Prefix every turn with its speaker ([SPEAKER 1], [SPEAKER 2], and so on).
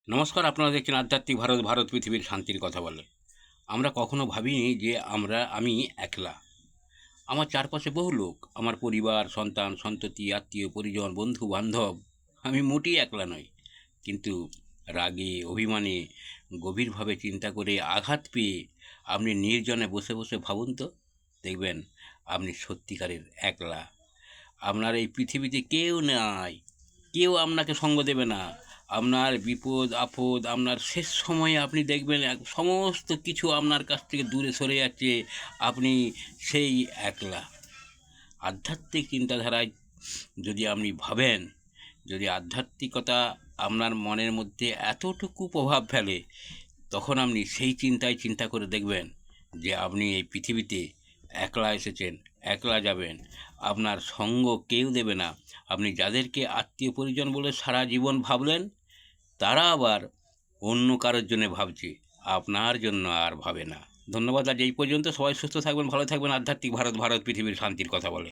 [SPEAKER 1] নমস্কার, আপনারা দেখছেন আধ্যাত্মিক ভারত, ভারত পৃথিবীর শান্তির কথা বলে। আমরা কখনো ভাবিনি যে আমি একলা। আমার চারপাশে বহু লোক, আমার পরিবার, সন্তান, সন্ততি, আত্মীয় পরিজন, বন্ধু বান্ধব। আমি মোটেই একলা নই। কিন্তু রাগে, অভিমানে, গভীরভাবে চিন্তা করে আঘাত পেয়ে আপনি নির্জনে বসে বসে ভাবুন তো, দেখবেন আপনি সত্যিকারের একলা। আপনার এই পৃথিবীতে কেউ নাই, কেউ আপনাকে সঙ্গ দেবে না। আপনার বিপদ আপদ, আপনার শেষ সময়ে আপনি দেখবেন সমস্ত কিছু আপনার কাছ থেকে দূরে সরে যাচ্ছে। আপনি সেই একলা। আধ্যাত্মিক চিন্তাধারায় যদি আপনি ভাবেন, যদি আধ্যাত্মিকতা আপনার মনের মধ্যে এতটুকু প্রভাব ফেলে, তখন আপনি সেই চিন্তা করে দেখবেন যে আপনি এই পৃথিবীতে একলা এসেছেন, একলা যাবেন। আপনার সঙ্গ কেউ দেবে না। আপনি যাদেরকে আত্মীয় পরিজন বলে সারা জীবন ভাবলেন, তারা আবার অন্য কারোর জন্য ভাবছে, আপনার জন্য আর ভাবে না। ধন্যবাদ। আজ এই পর্যন্ত। সবাই সুস্থ থাকবেন, ভালো থাকবেন। আধ্যাত্মিক ভারত, ভারত পৃথিবীর শান্তির কথা বলে।